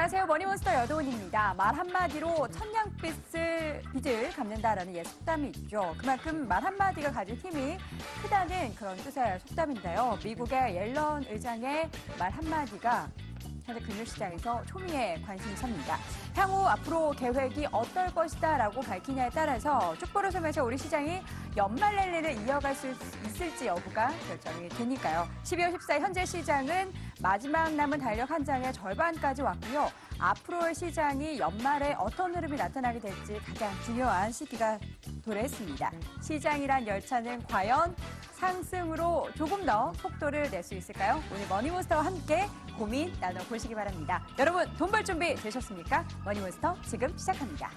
안녕하세요. 머니몬스터 여도은입니다. 말 한마디로 천냥빚을 갚는다라는 속담이 있죠. 그만큼 말 한마디가 가진 힘이 크다는 그런 뜻의 속담인데요. 미국의 옐런 의장의 말 한마디가 현재 금융시장에서 초미의 관심이 섭니다. 향후 앞으로 계획이 어떨 것이다 라고 밝히냐에 따라서 쭉 벌어서면서 우리 시장이 연말 랠리를 이어갈 수 있을지 여부가 결정이 되니까요. 12월 14일 현재 시장은 마지막 남은 달력 한 장의 절반까지 왔고요. 앞으로의 시장이 연말에 어떤 흐름이 나타나게 될지 가장 중요한 시기가 도래했습니다. 시장이란 열차는 과연 상승으로 조금 더 속도를 낼 수 있을까요? 오늘 머니몬스터와 함께 고민 나눠보시기 바랍니다. 여러분 돈 벌 준비 되셨습니까? 머니몬스터 지금 시작합니다.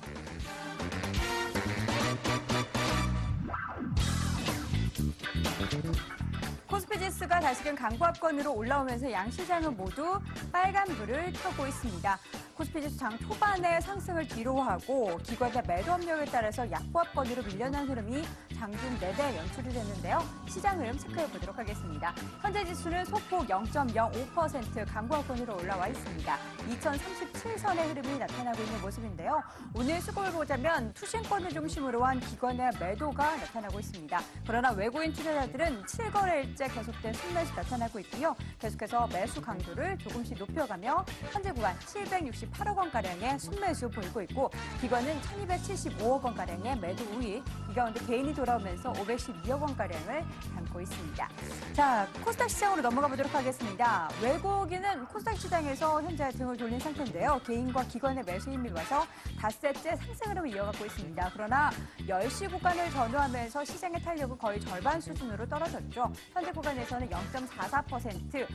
코스피 지수가 다시금 강보합권으로 올라오면서 양시장은 모두 빨간불을 켜고 있습니다. 코스피 지수 장 초반에 상승을 뒤로하고 기관의 매도 압력에 따라서 약보합권으로 밀려난 흐름이 장중 내내 연출이 됐는데요. 시장 흐름 체크해 보도록 하겠습니다. 현재 지수는 소폭 0.05% 강보합권으로 올라와 있습니다. 2037선의 흐름이 나타나고 있는 모습인데요. 오늘 수급을 보자면 투신권을 중심으로 한 기관의 매도가 나타나고 있습니다. 그러나 외국인 투자자들은 7거래일째 계속된 순매수 나타나고 있고요. 계속해서 매수 강도를 조금씩 높여가며 현재 구간 768억 원가량의 순매수 보이고 있고 기관은 1275억 원가량의 매도 우위, 이 가운데 개인이 돌아오면서 512억 원가량을 담고 있습니다. 자, 코스닥 시장으로 넘어가 보도록 하겠습니다. 외국인은 코스닥 시장에서 현재 등을 돌린 상태인데요. 개인과 기관의 매수 힘이 와서 닷새째 상승 흐름을 이어가고 있습니다. 그러나 10시 구간을 전후하면서 시장의 탄력은 거의 절반 수준으로 떨어졌죠. 현재 구간에서는 0.44%,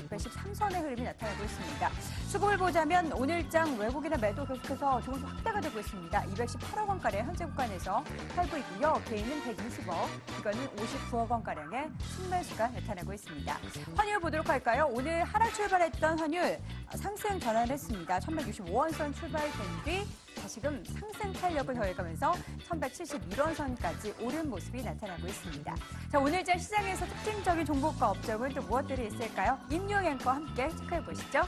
613선의 흐름이 나타나고 있습니다. 수급을 보자면 오늘장 외국인의 매도 계속해서 조금씩 확대가 되고 있습니다. 218억 원가량 현재 구간에서 팔고 있고요. 개인은 120억, 기관은 59억 원가량의 순매수가 나타나고 있습니다. 환율 보도록 할까요? 오늘 하락 출발했던 환율 상승 전환했습니다. 1165원선 출발된 뒤 다시금 상승 탄력을 더해가면서 1171원선까지 오른 모습이 나타나고 있습니다. 자, 오늘장 시장에서 특징적인 종목과 업종은 또 무엇들이 있을까요? 임용 앵커와 함께 체크해 보시죠.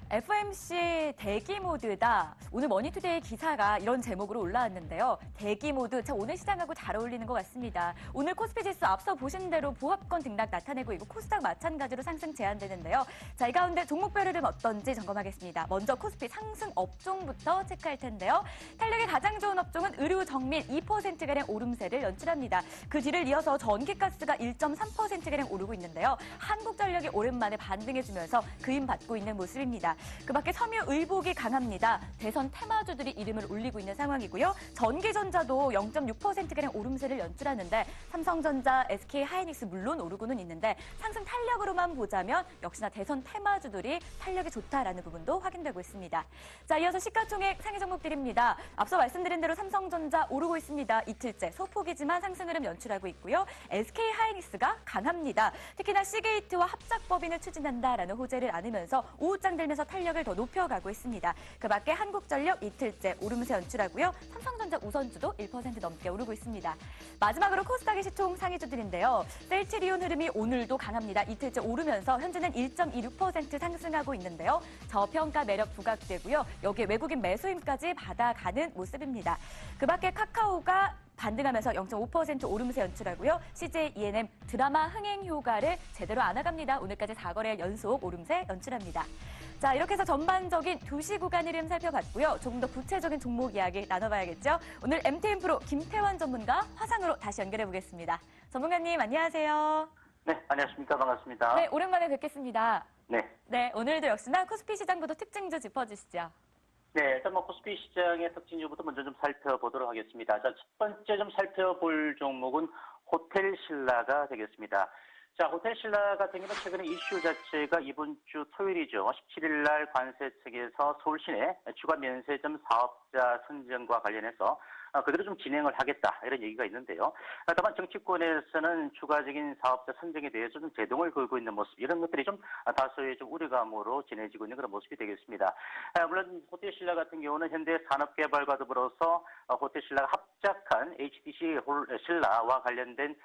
FOMC 대기 모드다. 오늘 머니투데이 기사가 이런 제목으로 올라왔는데요. 대기 모드, 자, 오늘 시장하고 잘 어울리는 것 같습니다. 오늘 코스피 지수 앞서 보신 대로 보합권 등락 나타내고 있고 코스닥 마찬가지로 상승 제한되는데요. 자, 이 가운데 종목별 흐름 어떤지 점검하겠습니다. 먼저 코스피 상승 업종부터 체크할 텐데요. 탄력이 가장 좋은 업종은 의류 정밀 2%가량 오름세를 연출합니다. 그 뒤를 이어서 전기가스가 1.3%가량 오르고 있는데요. 한국전력이 오랜만에 반등해주면서 그 힘 받고 있는 모습입니다. 그 밖에 섬유 의복이 강합니다. 대선 테마주들이 이름을 올리고 있는 상황이고요. 전기전자도 0.6%가량 오름세를 연출하는데 삼성전자, SK하이닉스 물론 오르고는 있는데 상승 탄력으로만 보자면 역시나 대선 테마주들이 탄력이 좋다라는 부분도 확인되고 있습니다. 자, 이어서 시가총액 상위 종목들입니다. 앞서 말씀드린 대로 삼성전자 오르고 있습니다. 이틀째 소폭이지만 상승 흐름 연출하고 있고요. SK하이닉스가 강합니다. 특히나 시게이트와 합작법인을 추진한다라는 호재를 안으면서 오후장 들면서 탄력을 더 높여가고 있습니다. 그 밖에 한국전력 이틀째 오름세 연출하고요. 삼성전자 우선주도 1% 넘게 오르고 있습니다. 마지막으로 코스닥의 시총 상위주들인데요. 셀트리온 흐름이 오늘도 강합니다. 이틀째 오르면서 현재는 1.26% 상승하고 있는데요. 저평가 매력 부각되고요. 여기에 외국인 매수 힘까지 받아가는 모습입니다. 그 밖에 카카오가 반등하면서 0.5% 오름세 연출하고요. CJ E&M 드라마 흥행 효과를 제대로 안아갑니다. 오늘까지 4거래 연속 오름세 연출합니다. 자, 이렇게 해서 전반적인 2시 구간 흐름 살펴봤고요. 조금 더 구체적인 종목 이야기 나눠봐야겠죠. 오늘 MTM프로 김태환 전문가 화상으로 다시 연결해보겠습니다. 전문가님 안녕하세요. 네, 안녕하십니까. 반갑습니다. 네, 오랜만에 뵙겠습니다. 네. 네, 오늘도 역시나 코스피 시장부터 특징주 짚어주시죠. 네, 일단 코스피 시장의 특징주부터 먼저 좀 살펴보도록 하겠습니다. 자, 첫 번째 좀 살펴볼 종목은 호텔신라가 되겠습니다. 자, 호텔신라 같은 경우는 최근에 이슈 자체가 이번 주 토요일이죠. 17일 날 관세 측에서 서울 시내 추가 면세점 사업자 선정과 관련해서 그대로 좀 진행을 하겠다 이런 얘기가 있는데요. 다만 정치권에서는 추가적인 사업자 선정에 대해서 좀 제동을 걸고 있는 모습 이런 것들이 좀 다소의 좀 우려감으로 지내지고 있는 그런 모습이 되겠습니다. 물론 호텔신라 같은 경우는 현대 산업개발과 더불어서 호텔신라가 합작한 HTC 신라와 관련된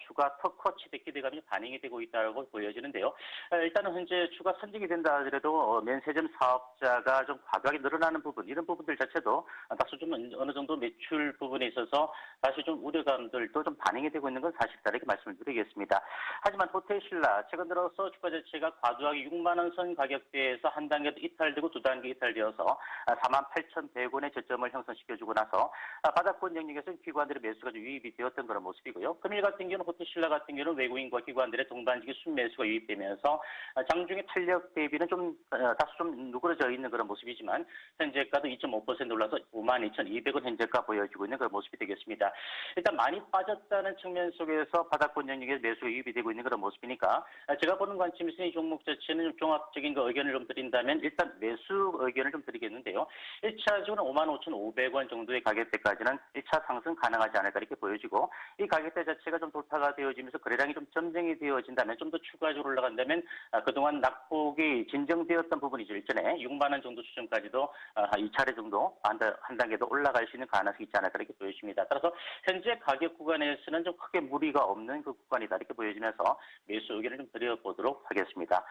추가 특허 취득 기대감이 반영이 되고 있다고 보여지는데요. 일단은 현재 추가 선정이 된다 하더라도 면세점 사업자가 좀 과도하게 늘어나는 부분 이런 부분들 자체도 다소 좀 어느 정도 매출 부분에 있어서 다시 좀 우려감들도 좀 반영이 되고 있는 건 사실이다 이렇게 말씀을 드리겠습니다. 하지만 호텔신라 최근 들어서 주가 자체가 과도하게 6만 원 선 가격대에서 한 단계 이탈되고 두 단계 이탈되어서 48,100원의 저점을 형성시켜주고 나서 바닥권 영역에서 기관들의 매수가 좀 유입이 되었던 그런 모습이고요. 금일 같은 경우는 호텔신라 같은 경우는 외국인과 기관들의 동반직이 순매수가 유입되면서 장중의 탄력 대비는 좀 다소 좀 누그러져 있는 그런 모습이지만 현재가도 2.5% 올라서 52,200원 현재가 보여지고 있는 그런 모습이 되겠습니다. 일단 많이 빠졌다는 측면 속에서 바닥권 영역에 매수가 유입이 되고 있는 그런 모습이니까 제가 보는 관점에서 이 종목 자체는 좀 종합적인 의견을 좀 드린다면 일단 매수 의견을 좀 드리겠는데요. 1차적으로는 55,500원 정도의 가격대까지는 1차 상승 가능하지 않을까 이렇게 보여지고 이 가격대 자체가 좀 돌파가 되어지면서 거래량이 좀 점증이 되어진다면 좀 더 추가적으로 올라간다면 그동안 낙폭이 진정되었던 부분이죠. 일전에 6만 원 정도 수준까지도 2차례 정도 한 단계 더 올라갈 수 있는 가능성이 있지 않을까 이렇게 보여집니다. 따라서 현재 가격 구간에서는 좀 크게 무리가 없는 그 구간이다 이렇게 보여지면서 매수 의견을 좀 드려보도록 하겠습니다.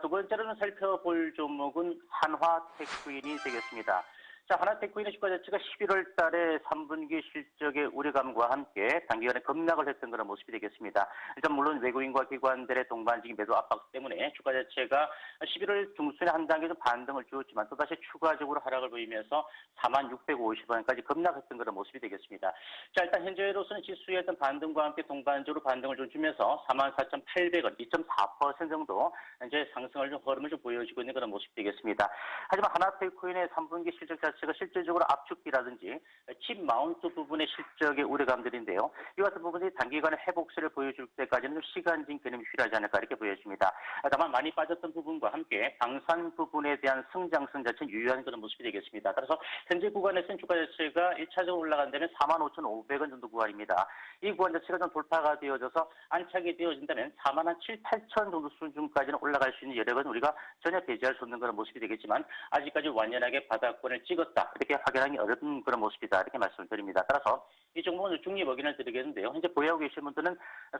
두 번째로는 살펴볼 종목은 한화테크인이 되겠습니다. 자, 하나테크인의 주가 자체가 11월 달에 3분기 실적의 우려감과 함께 단기간에 급락을 했던 그런 모습이 되겠습니다. 일단 물론 외국인과 기관들의 동반적인 매도 압박 때문에 주가 자체가 11월 중순에 한 단계 좀 반등을 주었지만 또다시 추가적으로 하락을 보이면서 46,50원까지 급락했던 그런 모습이 되겠습니다. 자, 일단 현재로서는 지수의 어떤 반등과 함께 동반적으로 반등을 좀 주면서 44,800원, 2.4% 정도 현재 상승을 좀 흐름을 좀 보여주고 있는 그런 모습이 되겠습니다. 하지만 하나테크인의 3분기 실적 자체가 실질적으로 압축비라든지 칩 마운트 부분의 실적의 우려감들인데요. 이 같은 부분이 단기간에 회복세를 보여줄 때까지는 좀 시간적인 개념이 필요하지 않을까 이렇게 보여집니다. 다만 많이 빠졌던 부분과 함께 방산 부분에 대한 성장성 자체는 유효한 그런 모습이 되겠습니다. 따라서 현재 구간에서는 주가 자체가 1차적으로 올라간다면 45,500원 정도 구간입니다. 이 구간 자체가 좀 돌파가 되어져서 안착이 되어진다면 47,800원 정도 수준까지는 올라갈 수 있는 여력은 우리가 전혀 배제할 수 없는 그런 모습이 되겠지만 아직까지 완연하게 바닥권을 찍었다. 이렇게 확인하기 어려운 그런 모습이다. 이렇게 말씀을 드립니다. 따라서 이 종목은 중립 의견을 드리겠는데요. 현재 보유하고 계신 분들은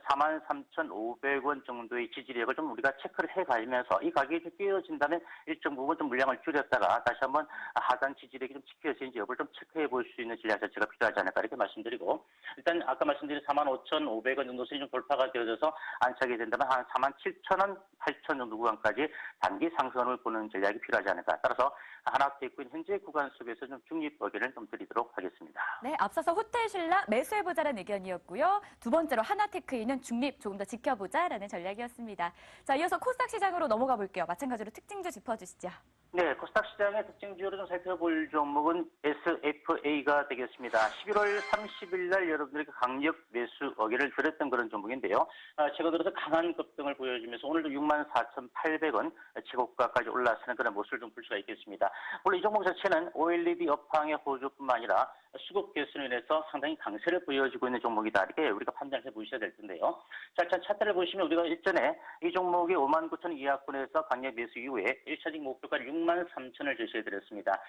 43,500원 정도의 지지력을 좀 우리가 체크를 해가면서 이 가격이 좀 뛰어진다면 일정 부분 좀 물량을 줄였다가 다시 한번 하단 지지력이 좀 지켜지는지 여부를 좀 체크해 볼 수 있는 전략 자체가 필요하지 않을까 이렇게 말씀드리고 일단 아까 말씀드린 45,500원 정도 수준이 좀 돌파가 되어져서 안착이 된다면 한 47,000원, 8,000원 정도 구간까지 단기 상승을 보는 전략이 필요하지 않을까. 따라서 하나테크인 현재 구간 속에서 좀 중립 의견을 좀 드리도록 하겠습니다. 네, 앞서서 호텔신라 매수해보자라는 의견이었고요. 두 번째로 하나테크인은 중립 조금 더 지켜보자라는 전략이었습니다. 자, 이어서 코스닥 시장으로 넘어가 볼게요. 마찬가지로 특징주 짚어주시죠. 네, 코스닥 시장의 특징주로 좀 살펴볼 종목은 SFA가 되겠습니다. 11월 30일 날 여러분들에게 강력 매수 의견을 드렸던 그런 종목인데요. 최근 들어서 강한 급등을 보여주면서 오늘도 64,800원 최고가까지 올라서는 그런 모습을 좀 볼 수가 있겠습니다. 물론 이 종목 자체는 OLED 업황의 호조뿐만 아니라 수급 개선으로 인해서 상당히 강세를 보여주고 있는 종목이다. 이렇게 우리가 판단을 해보셔야 될 텐데요. 자, 차트를 보시면 우리가 일전에 이 종목이 59,000원 이하권에서 강력 매수 이후에 1차적 목표가를 63,000원을 제시해드렸습니다.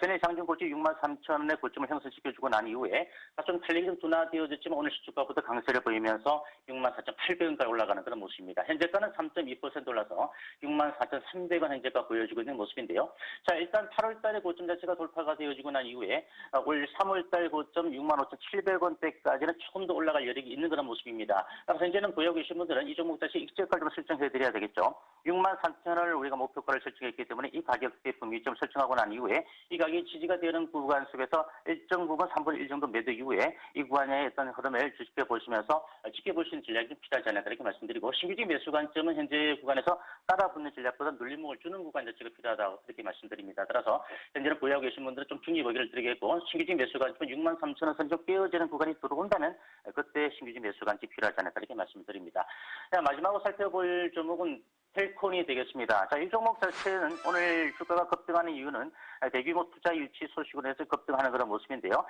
전에 장중 고점 63,000원의 고점을 형성시켜주고 난 이후에 좀 탄력이 좀 둔화되어졌지만 오늘 시초가부터 강세를 보이면서 64,800원까지 올라가는 그런 모습입니다. 현재가는 3.2% 올라서 64,300원 현재가 보여주고 있는 모습인데요. 자, 일단 8월 달에 고점 자체가 돌파가 되어지고 난 이후에 올 3월 달 고점 65,700원대까지는 조금 더 올라갈 여력이 있는 그런 모습입니다. 그래서 현재는 보유하고 계신 분들은 이 종목 다시 익절가를 좀 설정해드려야 되겠죠. 63,000원을 우리가 목표가를 설정했기 때문에 이 가격대 분기점을 설정하고 난 이후에 이 가격이 지지가 되는 구간 속에서 일정 부분 3분의 1 정도 매도 이후에 이 구간의 어떤 흐름을 지켜보시면서 지켜볼 수 있는 전략이 좀 필요하지 않을까 이렇게 말씀드리고 신규직 매수 관점은 현재 구간에서 따라붙는 전략보다 눌림목을 주는 구간 자체가 필요하다고 그렇게 말씀드립니다. 따라서 현재는 보유하고 계신 분들은 좀 중립 의견을 드리겠고 신규직 매수 관점은 63,000원 선적 깨어지는 구간이 들어온다면 그때 신규직 매수 관점이 필요하지 않을까 이렇게 말씀드립니다. 마지막으로 살펴볼 종목은 텔콘이 되겠습니다. 자, 이 종목 자체는 오늘 주가가 급등하는 이유는 대규모 투자 유치 소식으로 해서 급등하는 그런 모습인데요.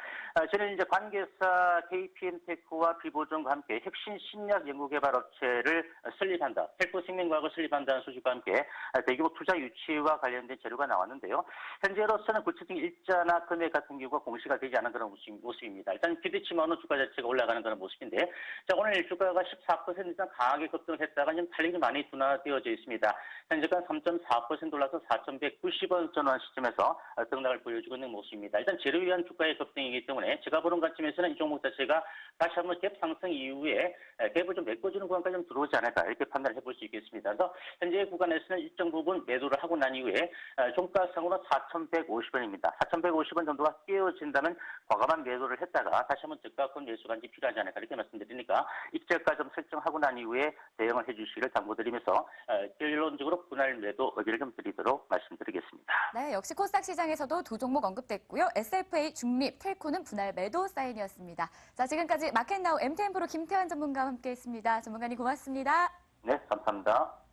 저는 이제 관계사 KPM테크와 비보존과 함께 혁신 신약 연구개발 업체를 설립한다. 텔코생명과학을 설립한다는 소식과 함께 대규모 투자 유치와 관련된 재료가 나왔는데요. 현재로서는 구체적인 일자나 금액 같은 경우가 공시가 되지 않은 그런 모습입니다. 일단 기대치만으로 주가 자체가 올라가는 그런 모습인데, 자, 오늘 주가가 14% 이상 강하게 급등을 했다가 좀 탄력이 많이 둔화되어져 있습니다. 현재가 3.4% 올라서 4,190원 전환 시점에서 등락을 보여주고 있는 모습입니다. 일단 재료에 의한 주가의 급등이기 때문에 제가 보는 관점에서는 이 종목 자체가 다시 한번 갭 상승 이후에 갭을 좀 메꿔주는 구간까지 좀 들어오지 않을까 이렇게 판단을 해볼 수 있겠습니다. 그래서 현재 구간에서는 일정 부분 매도를 하고 난 이후에 종가상으로 4,150원입니다. 4,150원 정도가 깨어진다면 과감한 매도를 했다가 다시 한번 저가권 매수간지 필요하지 않을까 이렇게 말씀드리니까 입절가 좀 설정하고 난 이후에 대응을 해주시기를 당부드리면서 결론적으로 분할 매도 의견을 좀 드리도록 말씀드리겠습니다. 네, 역시 코스닥 시장에서도 두 종목 언급됐고요. SFA 중립, 텔코는 분할 매도 사인이었습니다. 자, 지금까지 마켓나우 MTN프로 김태환 전문가와 함께했습니다. 전문가님 고맙습니다. 네, 감사합니다.